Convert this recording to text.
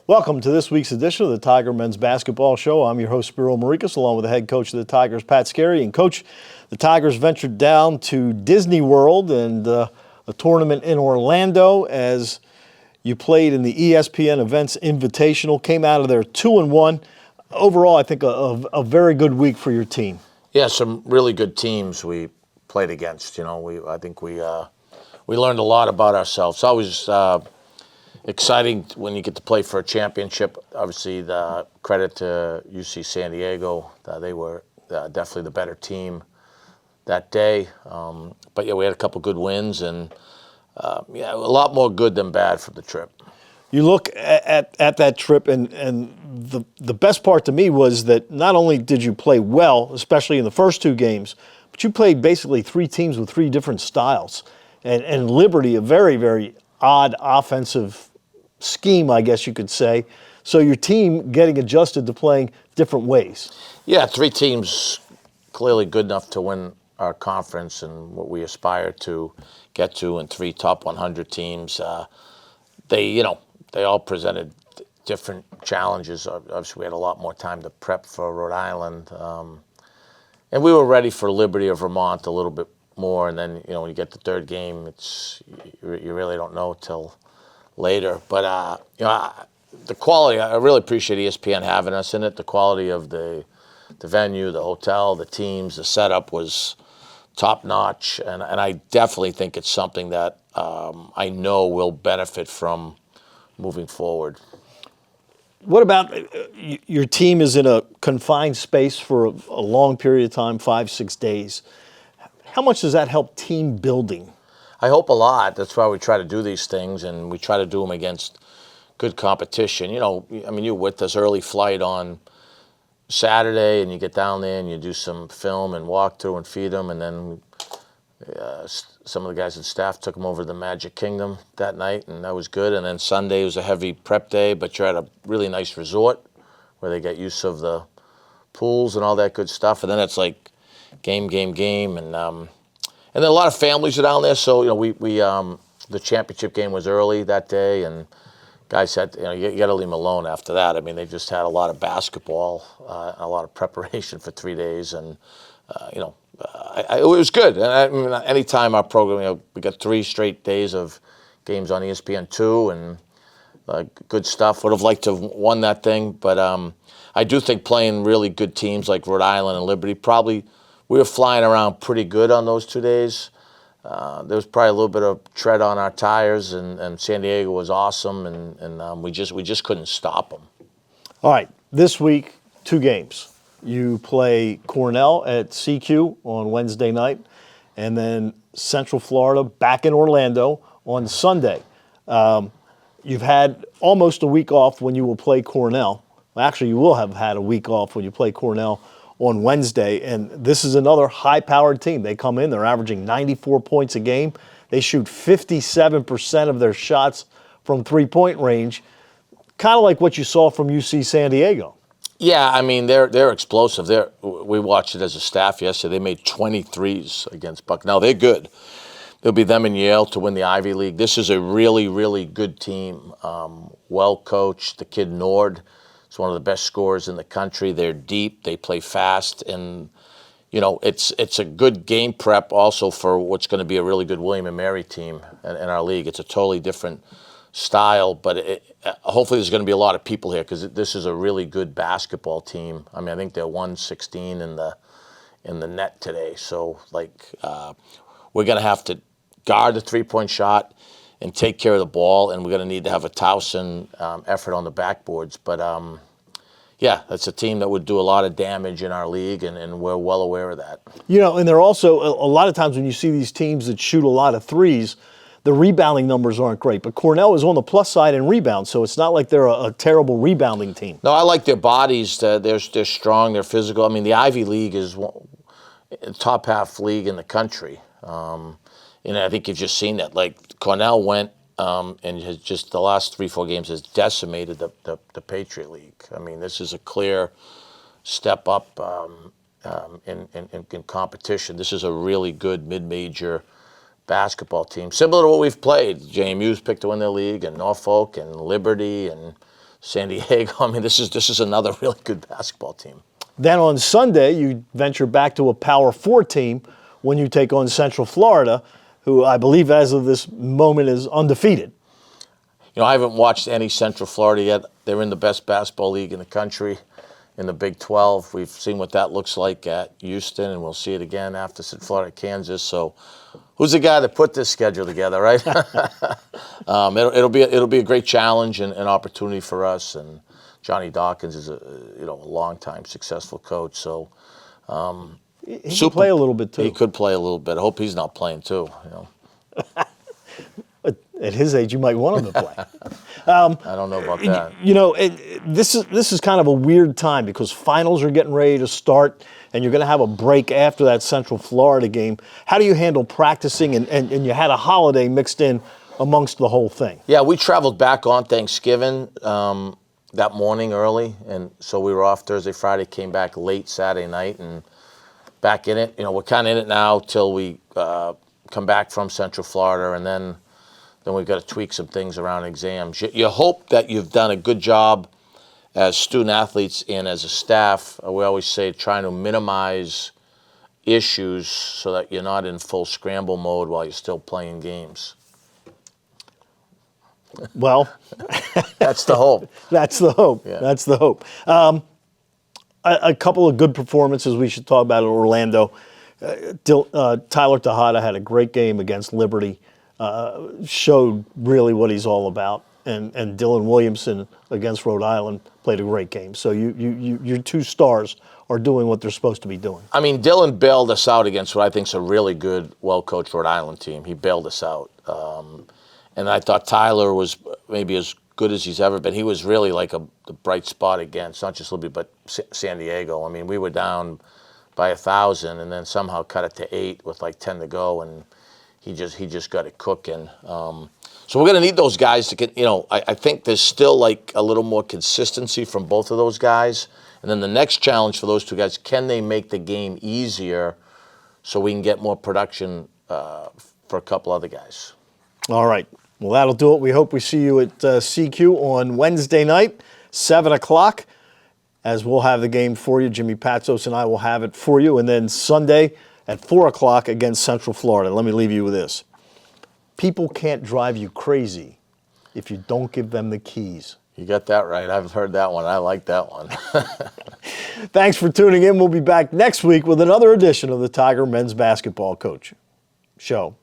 Welcome to this week's edition of the Tiger Men's Basketball Show. I'm your host, Spiro Marikas, along with the head coach of the Tigers, Pat Scarry. And Coach, the Tigers ventured down to Disney World and a tournament in Orlando as you played in the ESPN Events Invitational, came out of there 2-1. Overall, I think a very good week for your team. Yeah, some really good teams we played against. I think we learned a lot about ourselves. It's always exciting when you get to play for a championship. Obviously, the credit to UC San Diego. They were definitely the better team that day. But yeah, we had a couple good wins, and a lot more good than bad from the trip. You look at that trip, and the best part to me was that not only did you play well, especially in the first two games, but you played basically three teams with three different styles. And Liberty, a very, very odd offensive scheme, I guess you could say. So your team getting adjusted to playing different ways. Yeah, three teams clearly good enough to win our conference and what we aspire to get to, and three top 100 teams. They all presented different challenges. Obviously, we had a lot more time to prep for Rhode Island. And we were ready for Liberty of Vermont a little bit more. And then, when you get the third game, you really don't know till later. But, the quality, I really appreciate ESPN having us in it. The quality of the venue, the hotel, the teams, the setup was top-notch. And I definitely think it's something that I know will benefit from moving forward. What about your team is in a confined space for a long period of time, 5-6 days. How much does that help team building? I hope a lot. That's why we try to do these things, and we try to do them against good competition. You're with us early flight on Saturday, and you get down there and you do some film and walk through and feed them, and then some of the guys and staff took them over to the Magic Kingdom that night, and that was good. And then Sunday was a heavy prep day, but you're at a really nice resort where they get use of the pools and all that good stuff. And then it's like game, and then a lot of families are down there. So we the championship game was early that day, and guys said you got to leave them alone after that. I mean, they just had a lot of basketball, a lot of preparation for 3 days, and it was good. And I mean, anytime our program, we got 3 straight days of games on ESPN2 and good stuff. Would have liked to have won that thing, but I do think playing really good teams like Rhode Island and Liberty, probably we were flying around pretty good on those 2 days. There was probably a little bit of tread on our tires, and San Diego was awesome, and we just couldn't stop them. All right, this week, 2 games. You play Cornell at CQ on Wednesday night, and then Central Florida back in Orlando on Sunday. You've had almost a week off when you will play Cornell. Well, actually, you will have had a week off when you play Cornell on Wednesday, and this is another high-powered team. They come in, they're averaging 94 points a game. They shoot 57% of their shots from three-point range, kind of like what you saw from UC San Diego. Yeah, I mean, they're explosive. We watched it as a staff yesterday. They made 23s against Bucknell. They're good. It'll be them and Yale to win the Ivy League. This is a really, really good team. Well coached. The kid Nord is one of the best scorers in the country. They're deep. They play fast, and it's a good game prep also for what's going to be a really good William and Mary team in our league. It's a totally different style, but hopefully there's going to be a lot of people here because this is a really good basketball team. I mean, I think they're 116 in the net today. So we're going to have to guard the three-point shot and take care of the ball, and we're going to need to have a Towson effort on the backboards. But that's a team that would do a lot of damage in our league, and we're well aware of that. And they're also a lot of times when you see these teams that shoot a lot of threes, the rebounding numbers aren't great, but Cornell is on the plus side in rebounds, so it's not like they're a terrible rebounding team. No, I like their bodies. They're strong. They're physical. I mean, the Ivy League is top half league in the country. I think you've just seen that. Like Cornell went and has just the last 3-4 games has decimated the Patriot League. I mean, this is a clear step up in competition. This is a really good mid-major basketball team, similar to what we've played. JMU's picked to win their league, and Norfolk and Liberty, and San Diego. I mean, this is another really good basketball team. Then on Sunday, you venture back to a Power 4 team when you take on Central Florida, who I believe as of this moment is undefeated. You know, I haven't watched any Central Florida yet. They're in the best basketball league in the country, in the Big 12. We've seen what that looks like at Houston, and we'll see it again after Florida, Kansas. So, who's the guy that put this schedule together, right? It'll be a great challenge and an opportunity for us. And Johnny Dawkins is a long-time successful coach. So He can play a little bit too. He could play a little bit. I hope he's not playing too. At his age, you might want him to play. I don't know about that. You know, this is kind of a weird time because finals are getting ready to start, and you're going to have a break after that Central Florida game. How do you handle practicing, and you had a holiday mixed in amongst the whole thing? Yeah, we traveled back on Thanksgiving that morning early, and so we were off Thursday, Friday, came back late Saturday night, and back in it. You know, we're kind of in it now till we come back from Central Florida, and then we've got to tweak some things around exams. You hope that you've done a good job as student athletes and as a staff. We always say trying to minimize issues so that you're not in full scramble mode while you're still playing games. Well, that's the hope. That's the hope. Yeah. That's the hope. A couple of good performances we should talk about in Orlando. Tyler Tejada had a great game against Liberty. Showed really what he's all about, and Dylan Williamson against Rhode Island played a great game. So your two stars are doing what they're supposed to be doing. I mean, Dylan bailed us out against what I think is a really good, well-coached Rhode Island team. He bailed us out, and I thought Tyler was maybe as good as he's ever been. He was really like the bright spot against not just Liberty but San Diego. I mean, we were down by 1,000, and then somehow cut it to 8 with like 10 to go, and he just got it cooking. So we're going to need those guys to get, I think there's still like a little more consistency from both of those guys. And then the next challenge for those two guys, can they make the game easier so we can get more production for a couple other guys? All right. Well, that'll do it. We hope we see you at CQ on Wednesday night, 7 o'clock, as we'll have the game for you. Jimmy Patsos and I will have it for you. And then Sunday at 4 o'clock against Central Florida. Let me leave you with this. People can't drive you crazy if you don't give them the keys. You got that right. I've heard that one. I like that one. Thanks for tuning in. We'll be back next week with another edition of the Tiger Men's Basketball Coach Show.